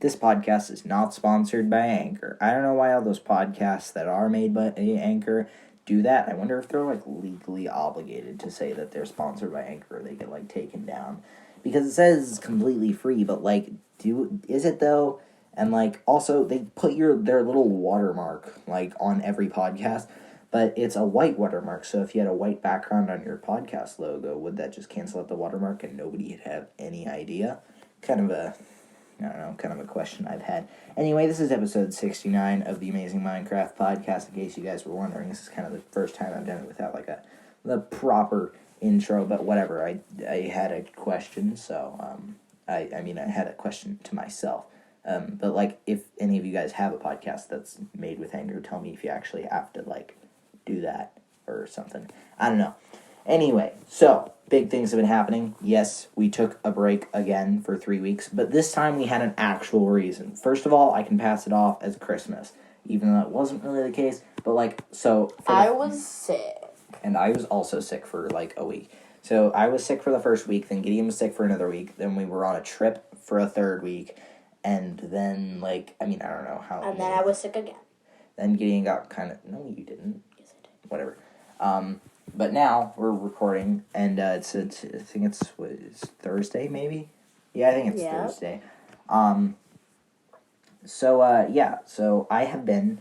this podcast is not sponsored by Anchor. I don't know why all those podcasts that are made by Anchor do that. I wonder if they're, like, legally obligated to say that they're sponsored by Anchor or they get, like, taken down. Because it says it's completely free, but, like, is it, though? And, like, also, they put their little watermark, like, on every podcast, but it's a white watermark, so if you had a white background on your podcast logo, would that just cancel out the watermark and nobody would have any idea? Kind of a question I've had. Anyway, this is episode 69 of the Amazing Minecraft podcast. In case you guys were wondering, this is kind of the first time I've done it without like the proper intro, but whatever. I had a question, so I had a question to myself. But like, if any of you guys have a podcast that's made with Anchor, tell me if you actually have to like do that or something. I don't know. Anyway, so big things have been happening. Yes, we took a break again for 3 weeks, but this time we had an actual reason. First of all, I can pass it off as Christmas, even though it wasn't really the case. But like, so I was sick, and I was also sick for like a week. So I was sick for the first week, then Gideon was sick for another week, then we were on a trip for a third week, and then like, I don't know how. And then I was sick again. Then Gideon got no, you didn't. Yes, I did. Whatever. But now we're recording, and I think it's Thursday, maybe? Yeah, I think it's Thursday. So I have been,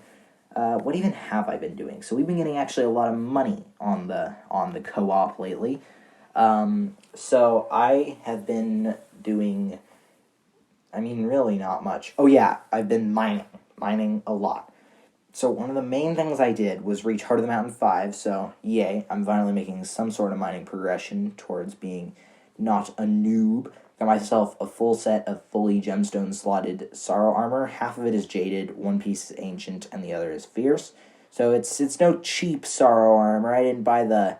what even have I been doing? So we've been getting actually a lot of money on the co-op lately. So I have been doing, really not much. Oh yeah, I've been mining a lot. So one of the main things I did was reach Heart of the Mountain 5, so yay, I'm finally making some sort of mining progression towards being not a noob. Got myself a full set of fully gemstone slotted Sorrow armor. Half of it is jaded, one piece is ancient, and the other is fierce. So it's no cheap Sorrow armor. I didn't buy the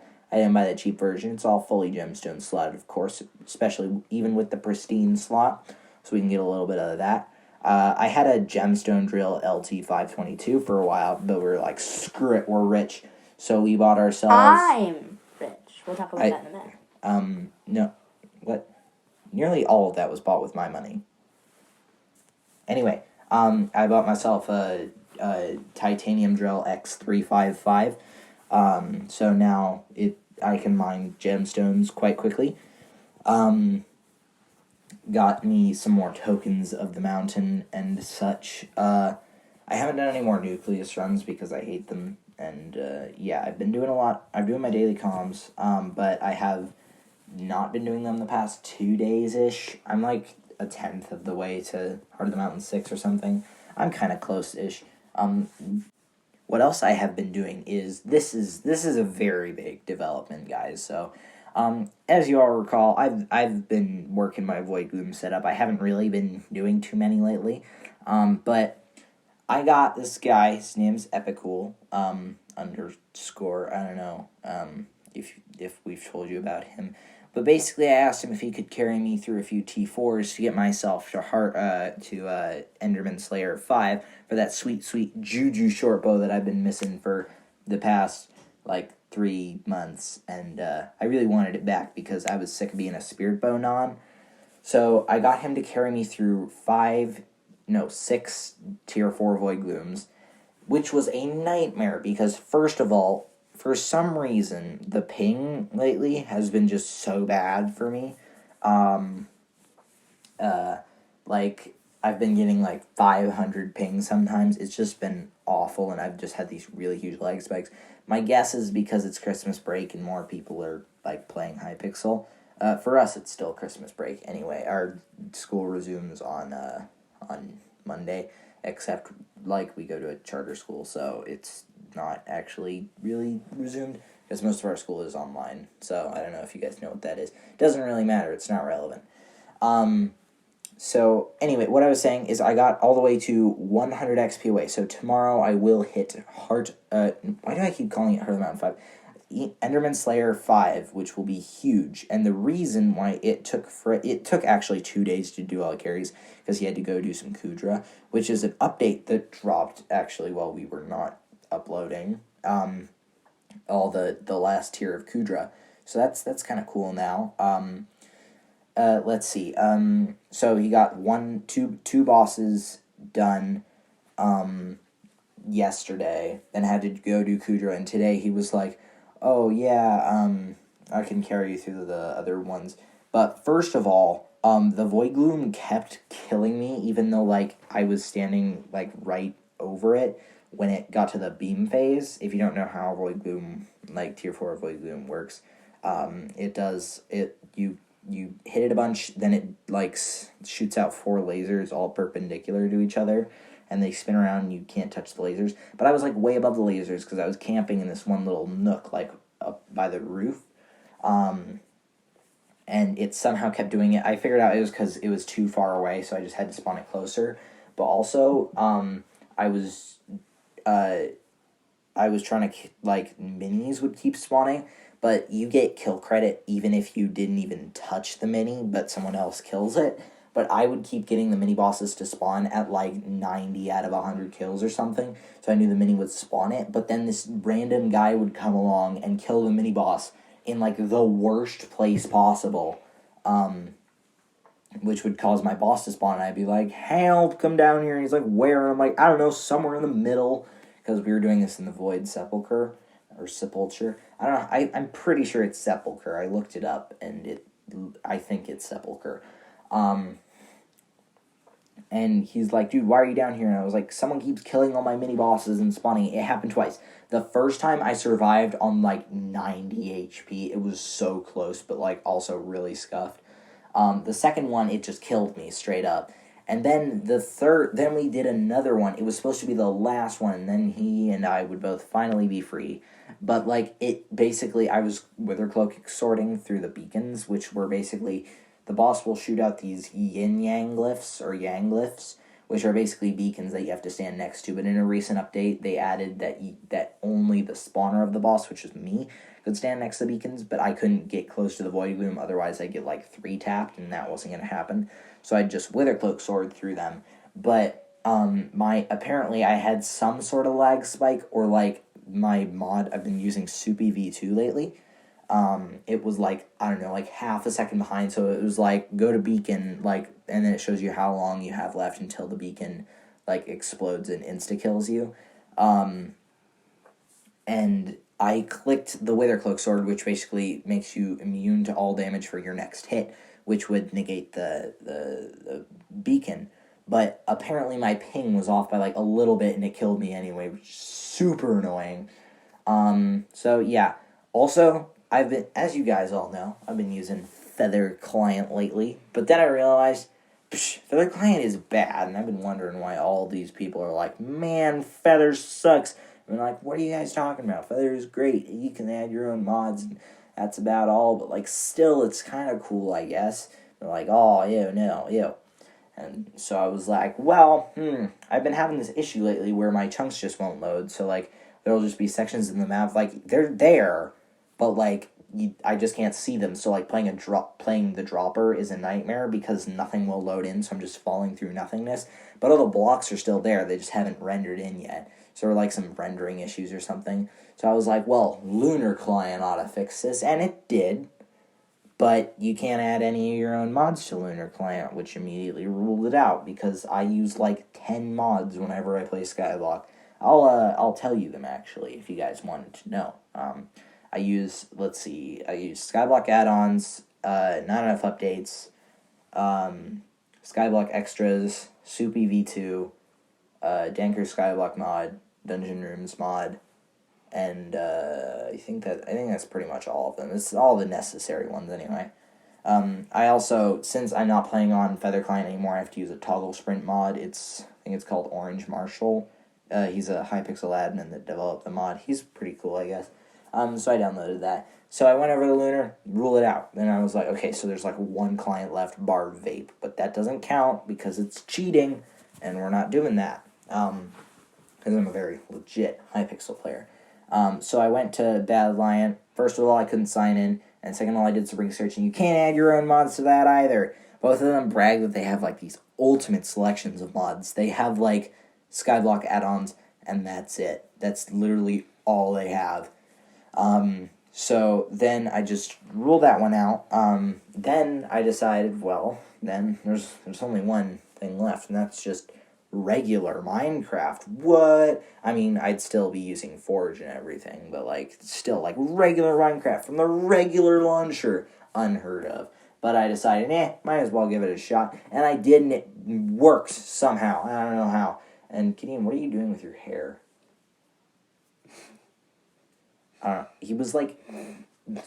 cheap version. It's all fully gemstone slotted, of course, especially even with the pristine slot, so we can get a little bit of that. I had a gemstone drill LT522 for a while, but we were like, screw it, we're rich. So we bought ourselves... I'm rich. We'll talk about that in a minute. No. What? Nearly all of that was bought with my money. Anyway, I bought myself a titanium drill X355. So now I can mine gemstones quite quickly. Got me some more tokens of the mountain and such. I haven't done any more nucleus runs because I hate them. And I've been doing a lot. I'm doing my daily comms, but I have not been doing them the past 2 days-ish. I'm like a tenth of the way to Heart of the Mountain 6 or something. I'm kind of close-ish. What else I have been doing is, this is a very big development, guys, so... as you all recall, I've been working my Void Gloom setup. I haven't really been doing too many lately, but I got this guy. His name's Epicool, underscore. I don't know if we've told you about him, but basically I asked him if he could carry me through a few T4s to get myself to Enderman Slayer 5 for that sweet Juju short bow that I've been missing for the past 3 months, and I really wanted it back because I was sick of being a spirit bow non. So I got him to carry me through 6 tier 4 Void Glooms, which was a nightmare because, first of all, for some reason, the ping lately has been just so bad for me. I've been getting 500 pings sometimes. It's just been awful, and I've just had these really huge lag spikes. My guess is because it's Christmas break and more people are playing Hypixel. For us, it's still Christmas break anyway. Our school resumes on Monday, except we go to a charter school, so it's not actually really resumed because most of our school is online. So I don't know if you guys know what that is. It doesn't really matter. It's not relevant. So, anyway, what I was saying is I got all the way to 100 XP away. So, tomorrow I will hit why do I keep calling it Heart of the Mountain 5? Enderman Slayer 5, which will be huge. And the reason why it took actually 2 days to do all the carries, because he had to go do some Kudra, which is an update that dropped, actually, while we were not uploading all the last tier of Kudra. So, that's kind of cool now. let's see. So he got two bosses done yesterday, then had to go do Kudra, and today he was like, oh yeah, I can carry you through the other ones. But first of all, the Void Gloom kept killing me, even though, like, I was standing, like, right over it when it got to the beam phase. If you don't know how Void Gloom, like, Tier 4 Void Gloom works, you hit it a bunch, then it, like, shoots out 4 lasers all perpendicular to each other, and they spin around and you can't touch the lasers. But I was, like, way above the lasers because I was camping in this one little nook, like, up by the roof. And it somehow kept doing it. I figured out it was because it was too far away, so I just had to spawn it closer. But also, I was trying to, like, minis would keep spawning, but you get kill credit even if you didn't even touch the mini, but someone else kills it. But I would keep getting the mini bosses to spawn at, like, 90 out of 100 kills or something, so I knew the mini would spawn it. But then this random guy would come along and kill the mini boss in, like, the worst place possible, which would cause my boss to spawn, and I'd be like, help, come down here, and he's like, where? And I'm like, I don't know, somewhere in the middle, because we were doing this in the Void Sepulchre, or Sepulture. I don't know, I'm pretty sure it's Sepulchre. I looked it up, and I think it's Sepulchre. And he's like, dude, why are you down here? And I was like, someone keeps killing all my mini-bosses and spawning. It happened twice. The first time I survived on, like, 90 HP. It was so close, but, like, also really scuffed. The second one, it just killed me straight up. And then then we did another one. It was supposed to be the last one, and then he and I would both finally be free. But, like, I was Withercloak sorting through the beacons, which were basically, the boss will shoot out these yin-yang glyphs, or yang glyphs, which are basically beacons that you have to stand next to. But in a recent update, they added that only the spawner of the boss, which is me, could stand next to the beacons, but I couldn't get close to the Void Gloom, otherwise I'd get, like, 3 tapped, and that wasn't going to happen. So I'd just Withercloak sword through them. But, apparently I had some sort of lag spike, or, like, my mod, I've been using Soupy V2 lately. It was, like, I don't know, like, half a second behind, so it was, like, go to beacon, like, and then it shows you how long you have left until the beacon, like, explodes and insta-kills you. And I clicked the Withercloak sword, which basically makes you immune to all damage for your next hit, which would negate the beacon. But apparently my ping was off by, like, a little bit, and it killed me anyway, which is super annoying. So, yeah. Also, as you guys all know, I've been using Feather Client lately, but then I realized, Feather Client is bad, and I've been wondering why all these people are like, man, Feather sucks. I'm like, what are you guys talking about? Feather is great. You can add your own mods, and that's about all, but, like, still, it's kind of cool, I guess. They're like, oh, ew, no, ew. And so I was like, well, I've been having this issue lately where my chunks just won't load, so, like, there'll just be sections in the map, like, they're there, but, like, I just can't see them, so, like, playing the dropper is a nightmare because nothing will load in, so I'm just falling through nothingness. But all the blocks are still there, they just haven't rendered in yet. So there were, like, some rendering issues or something. So I was like, well, Lunar Client ought to fix this, and it did. But you can't add any of your own mods to Lunar Client, which immediately ruled it out, because I use, like, 10 mods whenever I play Skyblock. I'll tell you them, actually, if you guys wanted to know. I use Skyblock add-ons, Not Enough Updates, Skyblock Extras, Soupy V2, Danker Skyblock mod, Dungeon Rooms mod, and I think that's pretty much all of them. It's all the necessary ones anyway. I also, since I'm not playing on Feather Client anymore, I have to use a Toggle Sprint mod. I think it's called Orange Marshall. He's a Hypixel admin that developed the mod. He's pretty cool, I guess. So I downloaded that. So I went over to Lunar, rule it out. Then I was like, okay, so there's, like, one client left, bar vape. But that doesn't count because it's cheating, and we're not doing that. Because I'm a very legit Hypixel player. So I went to Bad Lion. First of all, I couldn't sign in. And second of all, I did some research, and you can't add your own mods to that either. Both of them brag that they have, like, these ultimate selections of mods. They have, like, Skyblock add-ons, and that's it. That's literally all they have. So then I just ruled that one out. Then I decided, well, then there's only one thing left, and that's just regular Minecraft. What? I mean, I'd still be using Forge and everything, but like still like regular Minecraft from the regular launcher, unheard of. But I decided, might as well give it a shot, and I did, and it worked somehow. I don't know how. And Gideon, what are you doing with your hair? He was like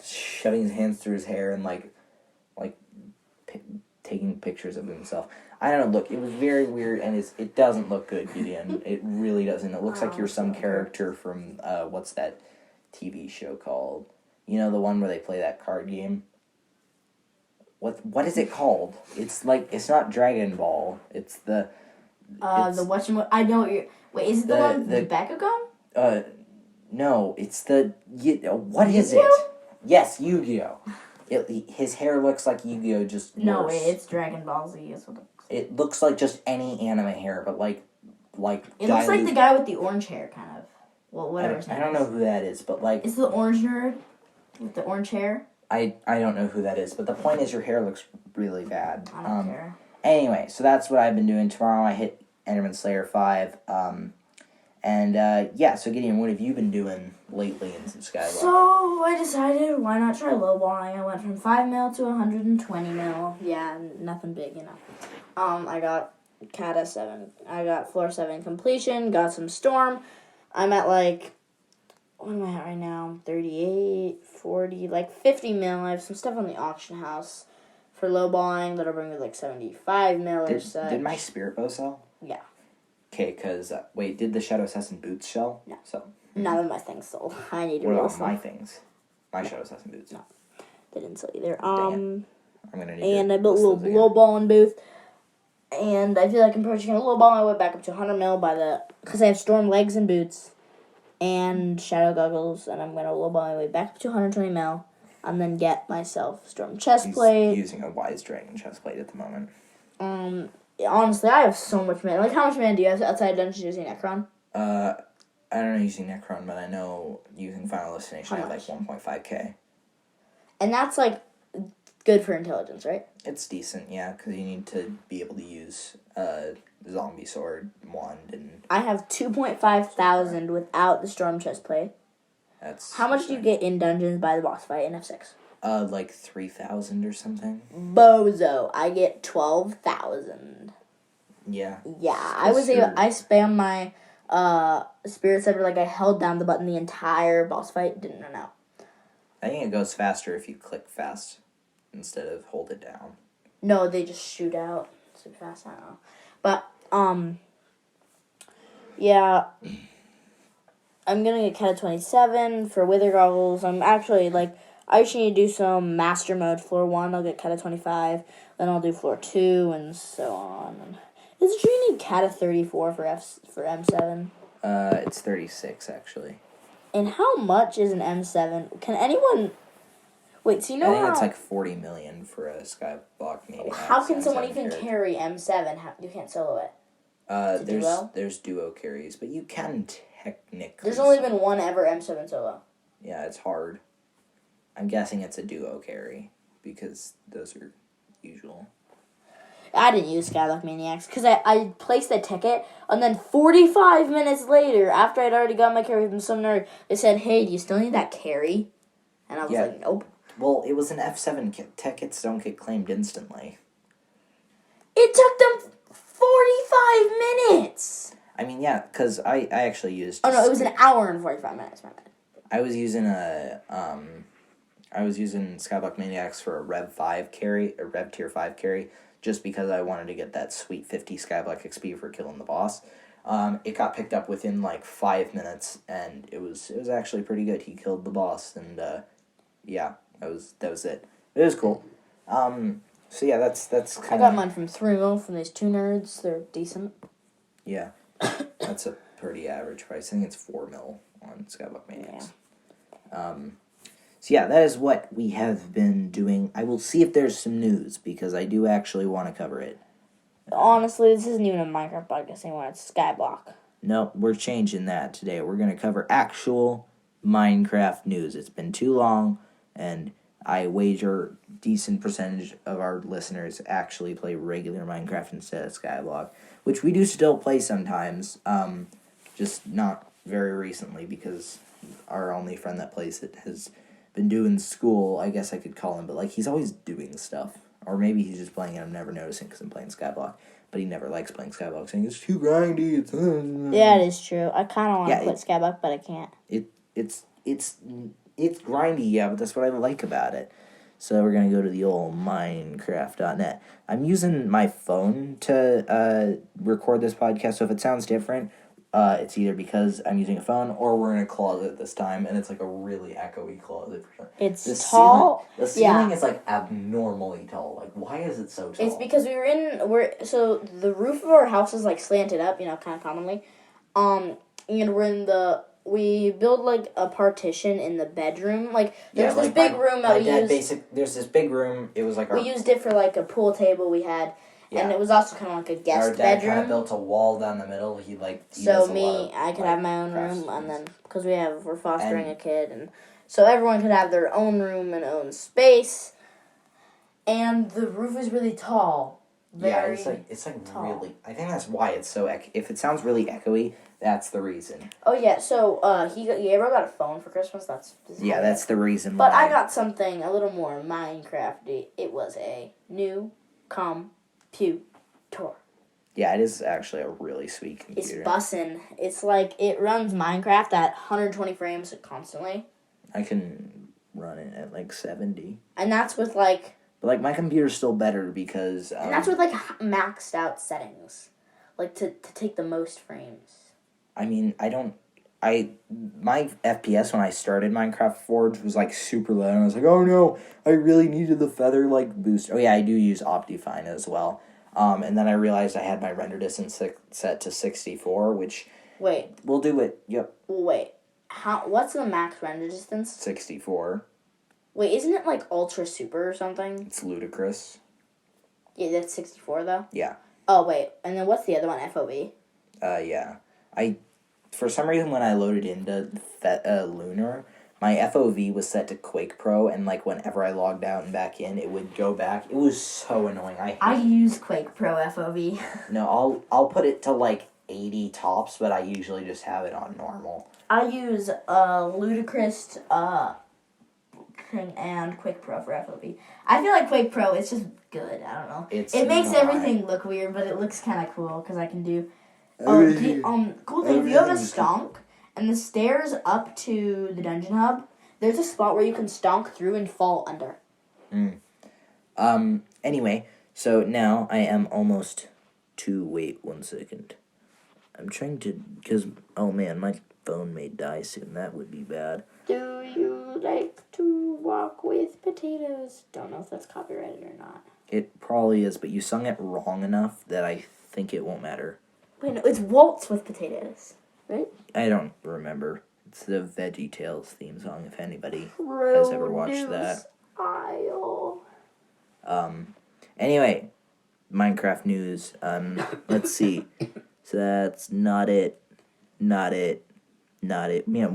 shoving his hands through his hair and like taking pictures of himself. I don't know. Look, it was very weird, and it doesn't look good, Gideon. It really doesn't. It looks like you're some character from what's that TV show called? You know, the one where they play that card game. What is it called? It's like, it's not Dragon Ball. It's the I know what you're. Wait, is it the one with the Bakugan? No, it's the what is it? Yes, Yu-Gi-Oh. His hair looks like Yu-Gi-Oh, just worse. No, wait, it's Dragon Ball Z. Is what it looks like just any anime hair, but like it looks like the guy with the orange hair, kind of. Well, whatever his name is. I don't know who that is, but like... It's the orange nerd with the orange hair. I don't know who that is, but the point is your hair looks really bad. I don't care. Anyway, so that's what I've been doing. Tomorrow I hit Enderman Slayer 5. So Gideon, what have you been doing lately in some Skyblock? So I decided, why not try lowballing? I went from 5 mil to 120 mil. Yeah, nothing big, you know. I got Kata 7. I got floor 7 completion, got some storm. I'm at like, what am I at right now? 38, 40, like 50 mil. I have some stuff on the auction house for lowballing that'll bring me like 75 mil or such. Did my spirit bow sell? Yeah. Okay, because, did the Shadow Assassin boots sell? No. So. None of my things sold. I need to What roll about my things? My Shadow Assassin boots? No. They didn't sell either. I'm gonna need and I built a little lowballing booth. And I feel like I'm probably going to lowball my way back up to 100 mil because I have storm legs and boots and shadow goggles, and I'm going to lowball my way back up to 120 mil and then get myself storm chestplate. He's using a Wise Dragon chestplate at the moment. Honestly, I have so much mana. Like, how much mana do you have outside Dungeons using Necron? I don't know using Necron, but I know using Final Destination I have like 1.5k. And that's like good for intelligence, right? It's decent, yeah, because you need to be able to use zombie sword, wand, and... I have 2.5 thousand without the storm chestplate. That's... How much do you get in dungeons by the boss fight in F6? Like 3,000 or something. Bozo, I get 12,000. Yeah. Yeah, I spammed my Spirit Scepter, like I held down the button the entire boss fight, didn't run out. I think it goes faster if you click fast instead of hold it down. No, they just shoot out super fast, I don't know. But, yeah, I'm gonna get Kata 27 for Wither Goggles. I'm actually, I actually need to do some Master Mode. Floor 1, I'll get Kata 25. Then I'll do Floor 2, and so on. Is it true you need Kata 34 for M7? It's 36, actually. And how much is an M7? Can anyone... Wait, so you know I think it's like 40 million for a Skyblock Maniac. How can someone even carry M7? You can't solo it. There's duo carries, but you can technically... There's only been one ever M7 solo. Yeah, it's hard. I'm guessing it's a duo carry, because those are usual. I didn't use Skyblock Maniacs, because I placed the ticket, and then 45 minutes later, after I'd already got my carry from some nerd, they said, hey, do you still need that carry? And I was like, nope. Well, it was an F7 kit. Tickets don't get claimed instantly. It took them 45 minutes! I mean, yeah, because I actually used... Oh, no, it was an hour and 45 minutes, my bad. I was using Skyblock Maniacs for a Rev 5 carry, a Rev Tier 5 carry, just because I wanted to get that sweet 50 Skyblock XP for killing the boss. It got picked up within, 5 minutes, and it was actually pretty good. He killed the boss, and, yeah, that was it. It was cool. So yeah, that's kind of... I got mine from 3 mil from these two nerds. They're decent. Yeah. That's a pretty average price. I think it's 4 mil on Skyblock Maniacs. Yeah. So yeah, that is what we have been doing. I will see if there's some news, because I do actually want to cover it. Honestly, this isn't even a Minecraft podcast anymore. It's Skyblock. No, we're changing that today. We're going to cover actual Minecraft news. It's been too long, and I wager decent percentage of our listeners actually play regular Minecraft instead of Skyblock, which we do still play sometimes, just not very recently because our only friend that plays it has been doing school, I guess I could call him, but like he's always doing stuff. Or maybe he's just playing it, I'm never noticing because I'm playing Skyblock. But he never likes playing Skyblock, saying it's too grindy. Yeah, it is true. I kind of want to Yeah, quit Skyblock, but I can't. It's grindy, yeah, but that's what I like about it. So we're gonna go to the old Minecraft.net. I'm using my phone to record this podcast, so if it sounds different, it's either because I'm using a phone or we're in a closet this time, and it's like a really echoey closet. It's the tall. The ceiling is like abnormally tall. Like, why is it so tall? It's because so the roof of our house is like slanted up, kind of commonly. And we build like a partition in the bedroom. Like there's this big room that we used. There's this big room. It was like we used it for like a pool table we had, and it was also kind of like a guest bedroom. Our dad kind of built a wall down the middle. I could have my own room, and then because we're fostering a kid, and so everyone could have their own room and own space. And the roof is really tall. It's like tall. Really. I think that's why it's so. If it sounds really echoey, that's the reason. Oh yeah, so everyone got a phone for Christmas. That's the reason. But I got something a little more Minecrafty. It was a new computer. Yeah, it is actually a really sweet computer. It's bussin'. It's like it runs Minecraft at 120 frames constantly. I can run it at like 70. And that's with like. But like my computer's still better because. And that's with like maxed out settings, like to take the most frames. I mean, my FPS when I started Minecraft Forge was like super low, and I was like, oh no, I really needed the feather like boost. Oh yeah, I do use Optifine as well. And then I realized I had my render distance set to 64, which. Wait. We'll do it. Yep. Wait. What's the max render distance? 64. Wait, isn't it like ultra super or something? It's ludicrous. Yeah, that's 64 though? Yeah. Oh, wait. And then what's the other one? FOV? Yeah. For some reason, when I loaded into Lunar, my FOV was set to Quake Pro, and like whenever I logged out and back in, it would go back. It was so annoying. I use Quake Pro FOV. No, I'll put it to like 80 tops, but I usually just have it on normal. I use Ludicrous and Quake Pro for FOV. I feel like Quake Pro is just good. I don't know. It makes everything look weird, but it looks kind of cool because I can do. Cool thing. If you have a stonk and the stairs up to the dungeon hub, there's a spot where you can stonk through and fall under. Anyway, so now I am almost to. Wait 1 second. I'm trying to because oh man, my phone may die soon. That would be bad. Do you like to walk with potatoes? Don't know if that's copyrighted or not. It probably is, but you sung it wrong enough that I think it won't matter. Wait, no, it's Waltz with Potatoes, right? I don't remember. It's the Veggie Tales theme song, if anybody has ever watched that. Aisle. Anyway, Minecraft news. Let's see. So that's not it. Man,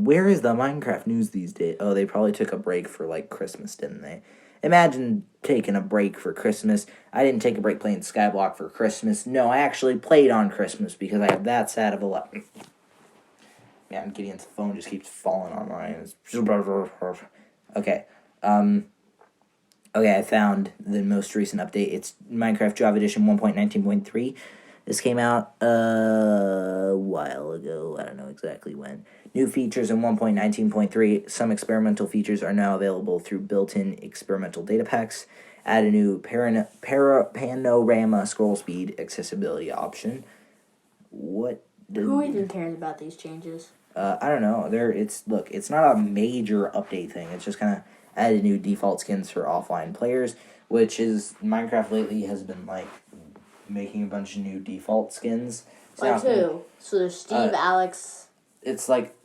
where is the Minecraft news these days? Oh, they probably took a break for, like, Christmas, didn't they? Imagine taking a break for Christmas. I didn't take a break playing Skyblock for Christmas. No, I actually played on Christmas because I have that sad of a life. Man, Gideon's phone just keeps falling on mine. Okay. Okay, I found the most recent update. It's Minecraft Java Edition 1.19.3. This came out a while ago. I don't know exactly when. New features in 1.19.3. Some experimental features are now available through built-in experimental data packs. Add a new panorama scroll speed accessibility option. Who even cares about these changes? I don't know. It's not a major update thing. It's just kind of added new default skins for offline players, which is Minecraft lately has been like making a bunch of new default skins. Like who? So there's Steve, Alex. It's like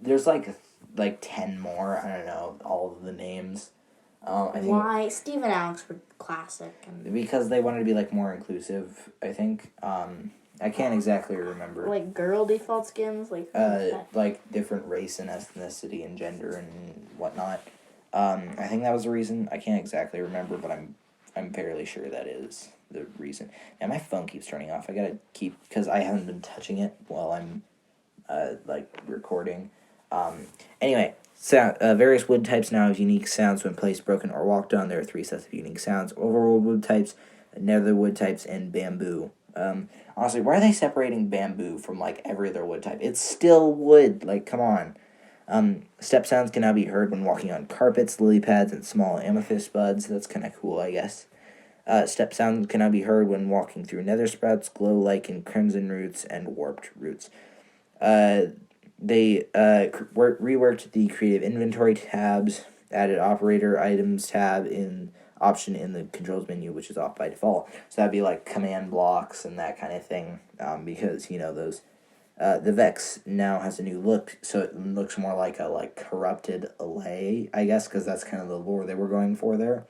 there's like 10 more. I don't know all of the names. I think why Steve and Alex were classic? Because they wanted to be like more inclusive. I think. I can't exactly remember. Like girl default skins, like different race and ethnicity and gender and whatnot. I think that was the reason. I can't exactly remember, but I'm fairly sure that is the reason. And my phone keeps turning off. I gotta keep, because I haven't been touching it while I'm recording. Anyway, various wood types now have unique sounds when placed, broken, or walked on. There are 3 sets of unique sounds: overworld wood types, nether wood types, and bamboo. Honestly, why are they separating bamboo from like every other wood type? It's still wood. Like, come on. Step sounds can now be heard when walking on carpets, lily pads, and small amethyst buds. That's kind of cool, I guess. Step sounds can now be heard when walking through nether sprouts, glow lichen, crimson roots, and warped roots. They reworked the creative inventory tabs, added operator items tab in option in the controls menu, which is off by default. So that'd be like command blocks and that kind of thing, because those. The Vex now has a new look, so it looks more like a corrupted Allay, I guess, because that's kind of the lore they were going for there.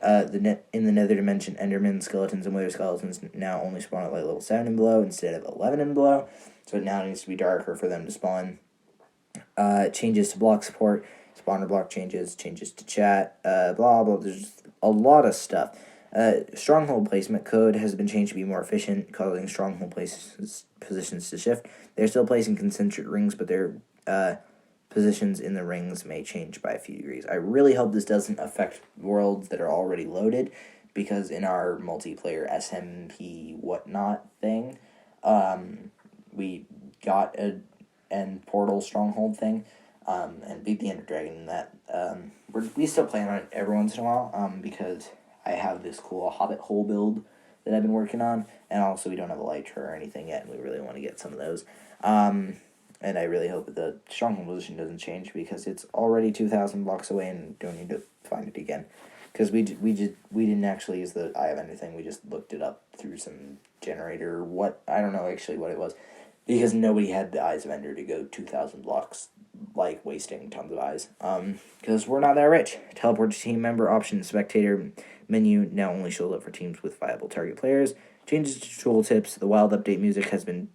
In the Nether Dimension, Enderman skeletons and Wither skeletons now only spawn at level 7 and below instead of 11 and below, so it now needs to be darker for them to spawn. Changes to block support, spawner block changes to chat, blah blah. There's a lot of stuff. Stronghold placement code has been changed to be more efficient, causing stronghold positions to shift. They're still placing concentric rings, but their positions in the rings may change by a few degrees. I really hope this doesn't affect worlds that are already loaded, because in our multiplayer SMP whatnot thing, we got a end portal stronghold thing, and beat the Ender Dragon in that. We still play on it every once in a while, because I have this cool Hobbit hole build that I've been working on, and also we don't have a Elytra or anything yet, and we really want to get some of those. And I really hope that the stronghold position doesn't change, because it's already 2,000 blocks away and don't need to find it again. Because we didn't actually use the Eye of Ender thing. We just looked it up through some generator. I don't know actually what it was, because nobody had the Eyes of Ender to go 2,000 blocks, like wasting tons of eyes. Because we're not that rich. Teleport to team member option, spectator menu now only shows up for teams with viable target players. Changes to tooltips. The wild update music has been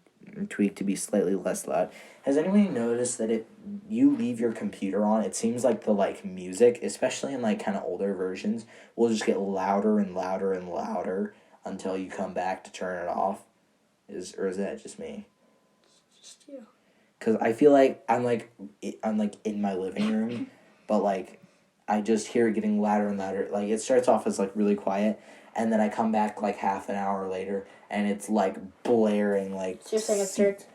tweaked to be slightly less loud. Has anybody noticed that you leave your computer on, it seems like the music, especially in kind of older versions, will just get louder and louder and louder until you come back to turn it off? Or is that just me? It's just you. Because I feel like I'm in my living room, but I just hear it getting louder and louder. It starts off as really quiet, and then I come back half an hour later, and it's blaring So you're saying it starts.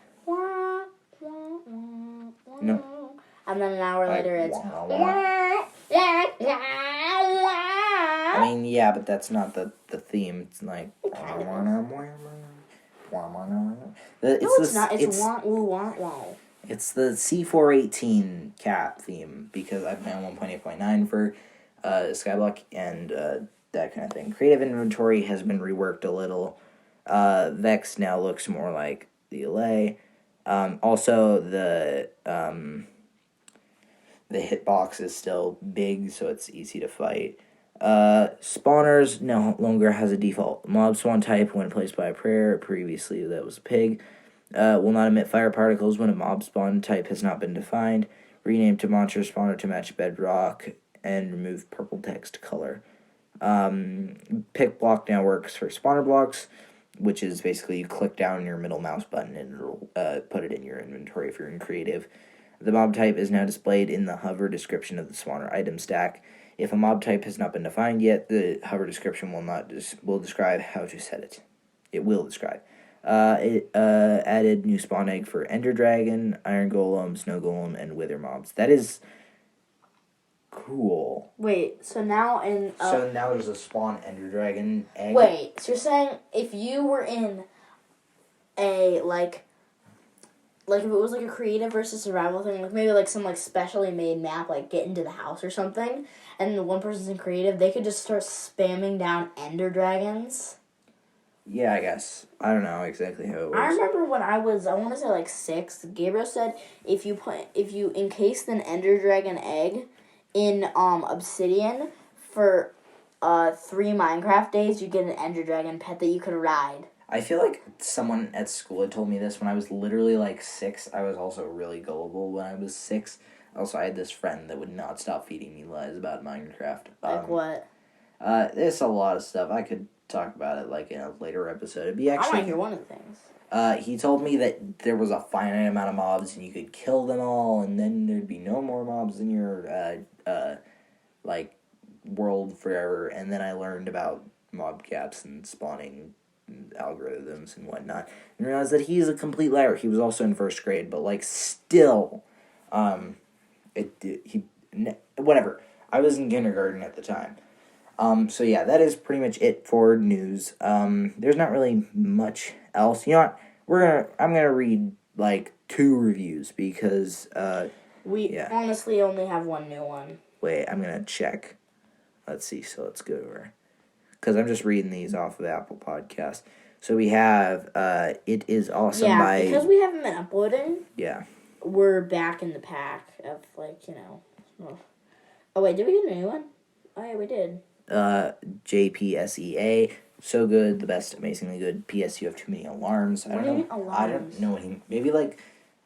No. And then an hour later it's. I mean, yeah, but that's not the theme. It's like. It's not. It's wah woo wah wah. It's the C418 cap theme, because I've been on 1.8.9 for Skyblock and that kind of thing. Creative inventory has been reworked a little. Vex now looks more like the Allay. Also, the hitbox is still big, so it's easy to fight. Spawners no longer has a default mob spawn type when placed by a prayer. Previously, that was a pig. Will not emit fire particles when a mob spawn type has not been defined. Rename to monster spawner to match bedrock, and remove purple text color. Pick block now works for spawner blocks, which is basically you click down your middle mouse button and it'll put it in your inventory if you're in creative. The mob type is now displayed in the hover description of the spawner item stack. If a mob type has not been defined yet, the hover description will describe how to set it. It will describe. It added new spawn egg for Ender Dragon, Iron Golem, Snow Golem, and Wither mobs. That is cool. Wait, so now in... so now there's a spawn Ender Dragon egg? Wait, so you're saying if you were in a, if it was a creative versus survival thing, maybe some specially made map, get into the house or something, and one person's in creative, they could just start spamming down Ender Dragons? Yeah, I guess. I don't know exactly how it works. I remember when I want to say 6, Gabriel said if you encased an Ender Dragon egg in obsidian for 3 Minecraft days, you get an Ender Dragon pet that you could ride. I feel like someone at school had told me this when I was literally like 6. I was also really gullible when I was 6. Also, I had this friend that would not stop feeding me lies about Minecraft. Like what? There's a lot of stuff. I could talk about it like in a later episode. It'd be I actually. want to hear one of the things. He told me that there was a finite amount of mobs and you could kill them all, and then there'd be no more mobs in your like world forever. And then I learned about mob caps and spawning algorithms and whatnot, and realized that he's a complete liar. He was also in first grade, but like still, whatever. I was in kindergarten at the time. So yeah, that is pretty much it for news. There's not really much else. You know what? I'm gonna read like 2 reviews because We honestly only have one new one. Wait, I'm gonna check. Let's see. So let's go over, because I'm just reading these off of Apple Podcasts. So we have It Is Awesome by... because we haven't been uploading. Yeah. We're back in the pack of like, you know. Oh wait, did we get a new one? Oh yeah, we did. JPSEA, so good, the best, amazingly good. PS, you have too many alarms. What do you mean alarms? I don't know what maybe like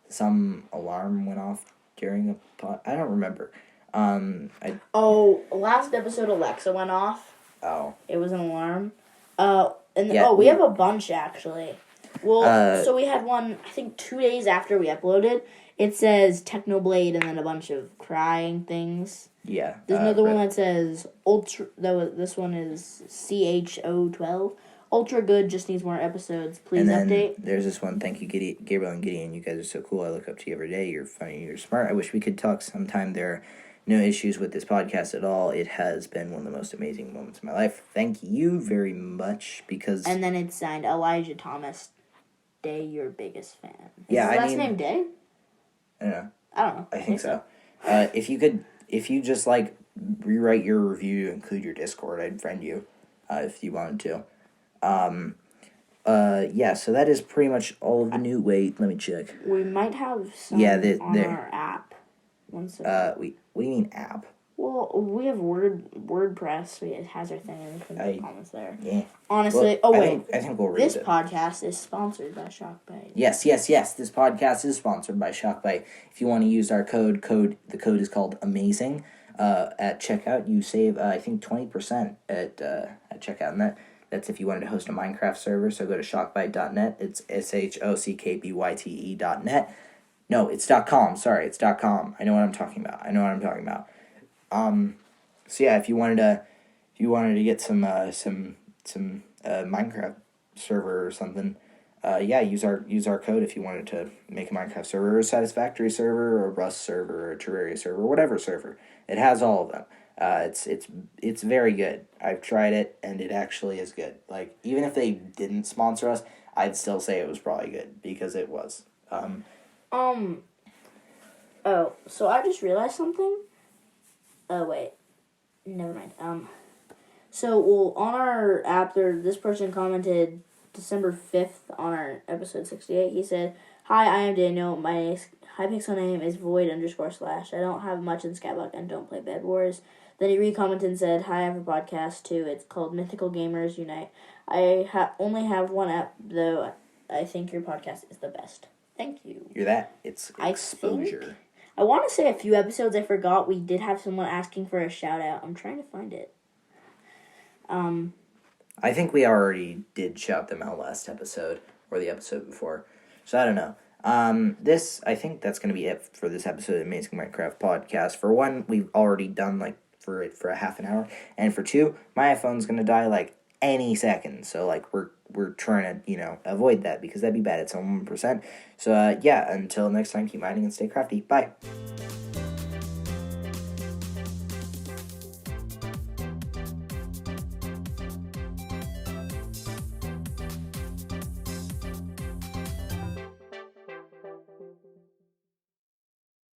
some alarm went off during a pod. I don't remember. Last episode Alexa went off. Oh. It was an alarm. We have a bunch actually. Well, so we had one, I think 2 days after we uploaded. It says Technoblade and then a bunch of crying things. Yeah. There's another one that says Ultra. This one is CHO12. Ultra good, just needs more episodes. Please update. There's this one. Thank you, Gabriel and Gideon. You guys are so cool. I look up to you every day. You're funny. You're smart. I wish we could talk sometime. There are no issues with this podcast at all. It has been one of the most amazing moments of my life. Thank you very much. Because and then it's signed Elijah Thomas Day, your biggest fan. Is his last name Day? I don't know. I don't know. I think so. If you just like rewrite your review, include your Discord, I'd friend you, if you wanted to. So that is pretty much all of the new. Wait, let me check. We might have some on our app. One second. What do you mean app? Well, we have WordPress. It has our thing and we can put comments there. Yeah. Honestly, I think we'll read this podcast is sponsored by ShockBite. Yes. This podcast is sponsored by ShockBite. If you want to use our code, the code is called AMAZING. At checkout, you save I think 20% at checkout, and that's if you wanted to host a Minecraft server. So go to shockbyte.net. It's shockbyte.net. No, it's .com. Sorry, it's .com. I know what I'm talking about. So yeah, if you wanted to get some Minecraft server or something, use our code if you wanted to make a Minecraft server, or a Satisfactory server, or a Rust server, or a Terraria server, or whatever server. It has all of them. It's very good. I've tried it, and it actually is good. Like, even if they didn't sponsor us, I'd still say it was probably good, because it was. So I just realized something. Oh, wait. Never mind. On our app, this person commented December 5th on our episode 68. He said, "Hi, I am Daniel. My Hypixel name is void_slash. I don't have much in Skyblock and don't play Bed Wars." Then he recommented and said, "Hi, I have a podcast too. It's called Mythical Gamers Unite. I only have one app, though. I think your podcast is the best. Thank you." You're that. It's exposure. I want to say a few episodes I forgot we did have someone asking for a shout out. I'm trying to find it. I think we already did shout them out last episode or the episode before. So I don't know. I think that's going to be it for this episode of Amazing Minecraft Podcast. For one, we've already done like for a half an hour, and for two, my iPhone's going to die like any second. So like we're trying to, avoid that, because that'd be bad. It's on 1%. So until next time, keep mining and stay crafty. Bye.